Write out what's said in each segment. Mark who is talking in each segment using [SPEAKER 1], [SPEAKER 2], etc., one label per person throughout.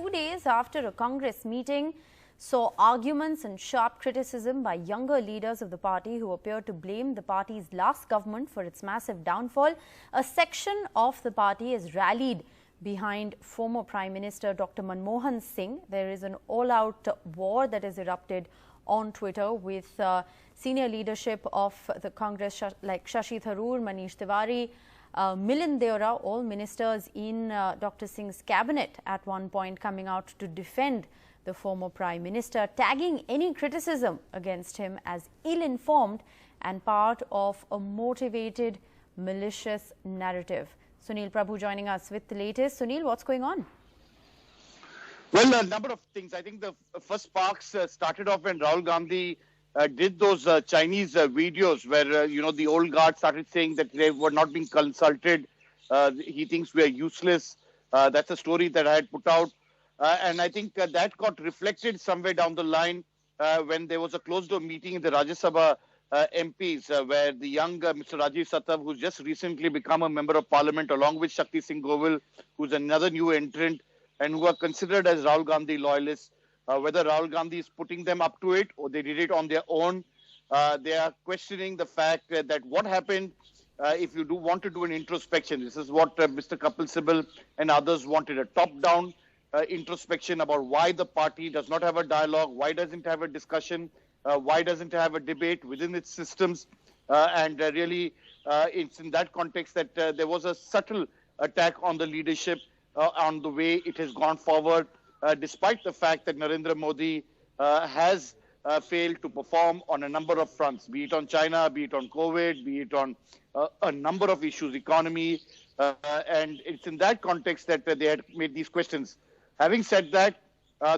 [SPEAKER 1] 2 days after a Congress meeting saw arguments and sharp criticism by younger leaders of the party who appeared to blame the party's last government for its massive downfall. A section of the party has rallied behind former Prime Minister Dr. Manmohan Singh. There is an all-out war that has erupted on Twitter with senior leadership of the Congress like Shashi Tharoor, Manish Tiwari, Milind Deora, all ministers in Dr. Singh's cabinet at one point coming out to defend the former Prime Minister, tagging any criticism against him as ill-informed and part of a motivated, malicious narrative. Sunil Prabhu joining us with the latest. Sunil, what's going on?
[SPEAKER 2] Well, a number of things. I think the first sparks started off when Rahul Gandhi did those Chinese videos where, the old guard started saying that they were not being consulted. He thinks we are useless. That's a story that I had put out. And I think that got reflected somewhere down the line when there was a closed-door meeting in the Rajya Sabha MPs where the young Mr. Rajiv Sattav, who's just recently become a member of parliament, along with Shakti Singh Govil, who's another new entrant, and who are considered as Rahul Gandhi loyalists, whether Rahul Gandhi is putting them up to it or they did it on their own. They are questioning the fact that what happened if you do want to do an introspection. This is what Mr. Kapil Sibal and others wanted, a top-down introspection about why the party does not have a dialogue, why doesn't have a discussion, why doesn't have a debate within its systems. And really, it's in that context that there was a subtle attack on the leadership on the way it has gone forward, despite the fact that Narendra Modi has failed to perform on a number of fronts, be it on China, be it on COVID, be it on a number of issues, economy. And it's in that context that they had made these questions. Having said that,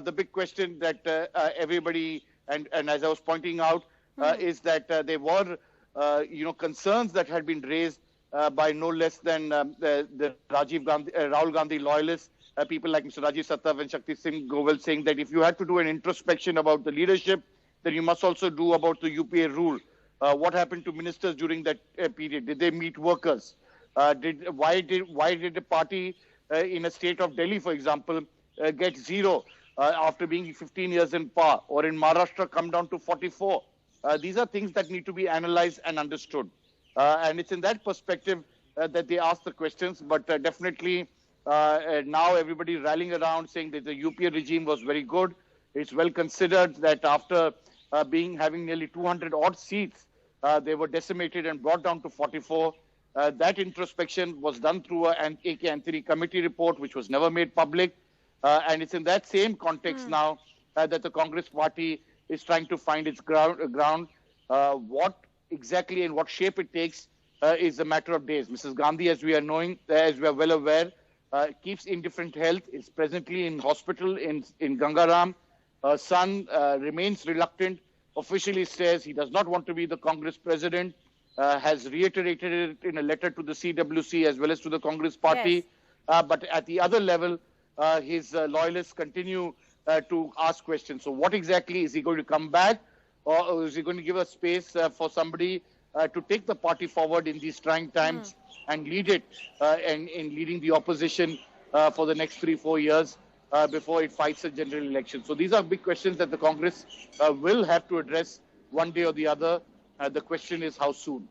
[SPEAKER 2] the big question that everybody, and as I was pointing out, is that there were, concerns that had been raised by no less than the Rahul Gandhi loyalists, people like Mr. Rajiv Sattav and Shakti Singh Govil, saying that if you had to do an introspection about the leadership, then you must also do about the UPA rule. What happened to ministers during that period? Did they meet workers? Why did the party in a state of Delhi, for example, get zero after being 15 years in power, or in Maharashtra come down to 44? These are things that need to be analyzed and understood. And it's in that perspective that they ask the questions. But definitely now everybody rallying around saying that the UPA regime was very good. It's well considered that after having nearly 200 odd seats, they were decimated and brought down to 44. That introspection was done through an AK Anthony committee report, which was never made public. And it's in that same context now that the Congress party is trying to find its ground. What exactly and what shape it takes is a matter of days. Mrs. Gandhi, as we are well aware, keeps indifferent health, is presently in hospital in Gangaram. Her son remains reluctant, officially says he does not want to be the Congress president, has reiterated it in a letter to the CWC as well as to the Congress party. Yes. But at the other level, his loyalists continue to ask questions. So what exactly, is he going to come back, or is he going to give a space for somebody to take the party forward in these trying times and lead it in leading the opposition for the next 3-4 years before it fights a general election? So these are big questions that the Congress will have to address one day or the other. The question is how soon.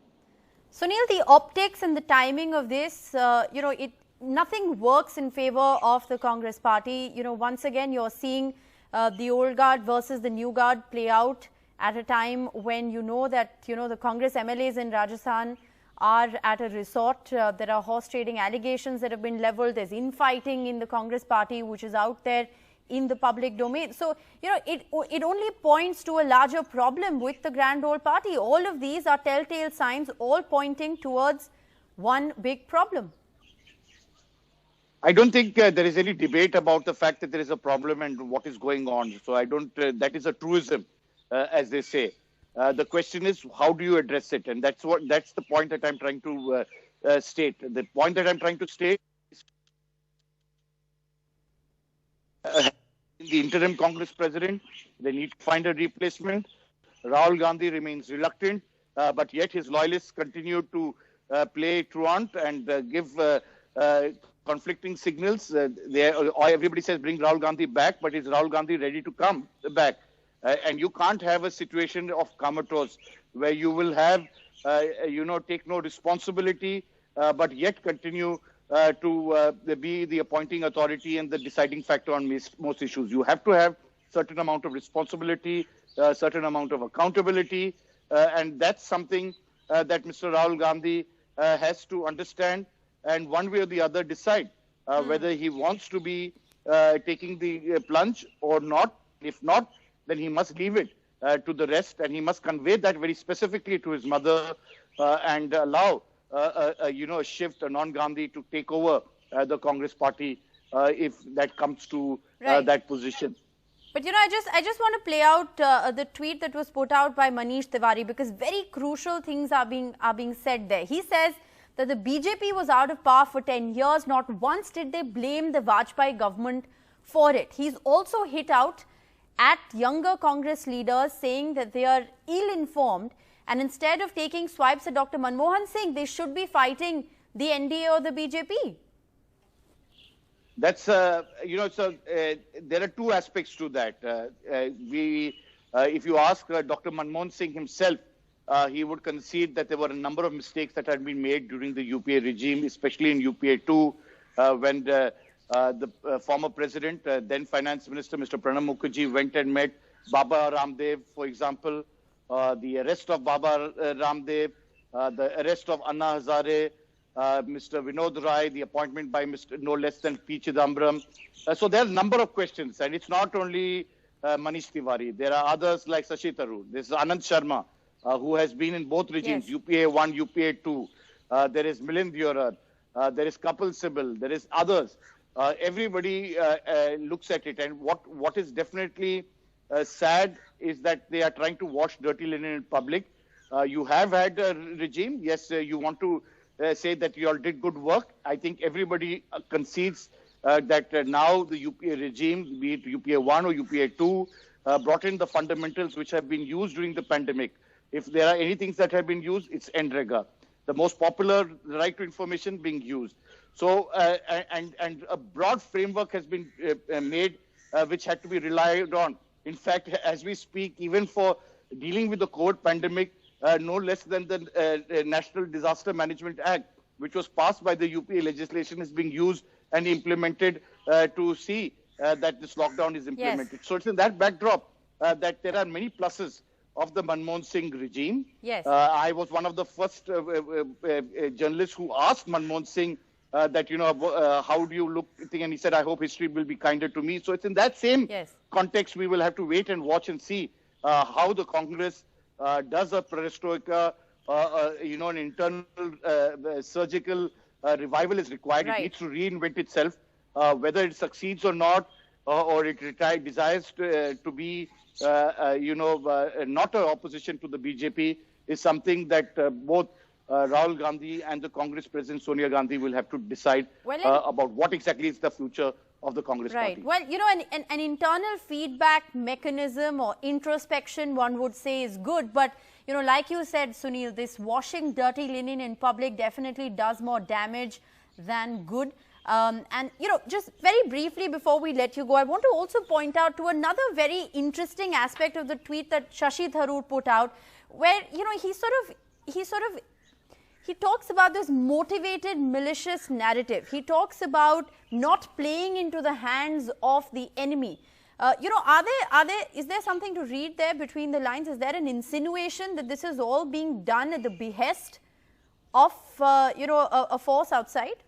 [SPEAKER 1] Sunil, the optics and the timing of this, nothing works in favor of the Congress party. Once again, you're seeing the old guard versus the new guard play out at a time when that, the Congress MLAs in Rajasthan are at a resort. There are horse trading allegations that have been leveled. There's infighting in the Congress party, which is out there in the public domain. So, it only points to a larger problem with the grand old party. All of these are telltale signs, all pointing towards one big problem.
[SPEAKER 2] I don't think there is any debate about the fact that there is a problem and what is going on. So I don't, that is a truism, as they say. The question is, how do you address it? And that's the point that I'm trying to state. The point that I'm trying to state is the interim Congress president, they need to find a replacement. Rahul Gandhi remains reluctant, but yet his loyalists continue to play truant and give conflicting signals. Everybody says bring Rahul Gandhi back, but is Rahul Gandhi ready to come back? And you can't have a situation of comatose where you will have, take no responsibility, but yet continue to be the appointing authority and the deciding factor on most issues. You have to have certain amount of responsibility, certain amount of accountability, and that's something that Mr. Rahul Gandhi has to understand, and one way or the other decide whether he wants to be taking the plunge or not. If not, then he must leave it to the rest, and he must convey that very specifically to his mother and allow a shift, a non-Gandhi to take over the Congress party if that comes to that position.
[SPEAKER 1] But I just want to play out the tweet that was put out by Manish Tiwari, because very crucial things are being said there. He says that the BJP was out of power for 10 years. Not once did they blame the Vajpayee government for it. He's also hit out at younger Congress leaders, saying that they are ill-informed, and instead of taking swipes at Dr. Manmohan Singh, they should be fighting the NDA or the BJP.
[SPEAKER 2] That's, there are two aspects to that. If you ask Dr. Manmohan Singh himself, he would concede that there were a number of mistakes that had been made during the UPA regime, especially in UPA 2, when the former president, then finance minister, Mr. Pranab Mukherjee, went and met Baba Ramdev, for example, the arrest of Baba Ramdev, the arrest of Anna Hazare, Mr. Vinod Rai, the appointment by Mr. no less than P. Chidambaram. So there are a number of questions, and it's not only Manish Tiwari. There are others like Shashi Tharoor. There's Anand Sharma, who has been in both regimes, yes. UPA 1, UPA 2. There is Milind Diorar. There is Kapil Sibal. There is others. Everybody looks at it, and what is definitely sad is that they are trying to wash dirty linen in public. You have had a regime. Yes, you want to say that you all did good work. I think everybody concedes that now the UPA regime, be it UPA 1 or UPA 2, brought in the fundamentals which have been used during the pandemic. If there are any things that have been used, it's NREGA, the most popular right to information being used. So, and a broad framework has been made which had to be relied on. In fact, as we speak, even for dealing with the COVID pandemic, no less than the National Disaster Management Act, which was passed by the UPA legislation, is being used and implemented to see that this lockdown is implemented. Yes. So it's in that backdrop that there are many pluses of the Manmohan Singh regime.
[SPEAKER 1] Yes.
[SPEAKER 2] I was one of the first journalists who asked Manmohan Singh that, how do you look? And he said, I hope history will be kinder to me. So it's in that same context we will have to wait and watch and see how the Congress does a perestroika, an internal surgical revival is required. Right. It needs to reinvent itself. Whether it succeeds or not, or it desires to be, not an opposition to the BJP, is something that both Rahul Gandhi and the Congress President Sonia Gandhi will have to decide about what exactly is the future of the Congress party.
[SPEAKER 1] Well, an internal feedback mechanism or introspection, one would say, is good. But, like you said, Sunil, this washing dirty linen in public definitely does more damage than good. And, just very briefly before we let you go, I want to also point out to another very interesting aspect of the tweet that Shashi Tharoor put out, where, he talks about this motivated, malicious narrative. He talks about not playing into the hands of the enemy. Is there something to read there between the lines? Is there an insinuation that this is all being done at the behest of, a force outside?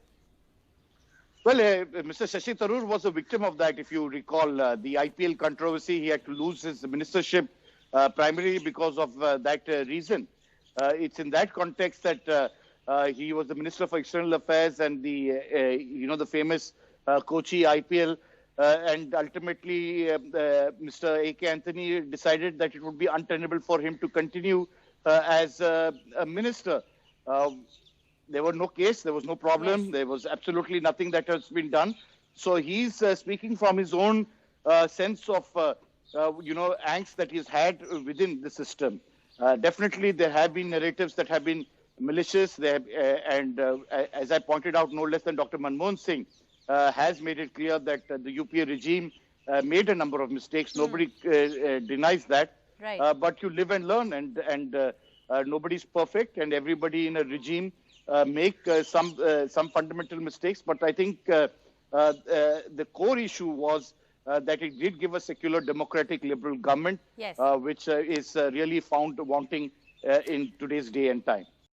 [SPEAKER 2] Well, Mr. Shashi Tharoor was a victim of that. If you recall the IPL controversy, he had to lose his ministership primarily because of that reason. It's in that context that he was the Minister for External Affairs and the, the famous Kochi IPL. And ultimately, Mr. A.K. Anthony decided that it would be untenable for him to continue as a minister. There was no case, there was no problem, there was absolutely nothing that has been done. So he's speaking from his own sense of, angst that he's had within the system. Definitely, there have been narratives that have been malicious. As I pointed out, no less than Dr. Manmohan Singh has made it clear that the UPA regime made a number of mistakes. Nobody denies that.
[SPEAKER 1] Right.
[SPEAKER 2] But you live and learn, and nobody's perfect, and everybody in a regime make some fundamental mistakes. But I think the core issue was that it did give a secular, democratic, liberal government,
[SPEAKER 1] Yes.
[SPEAKER 2] which is really found wanting in today's day and time.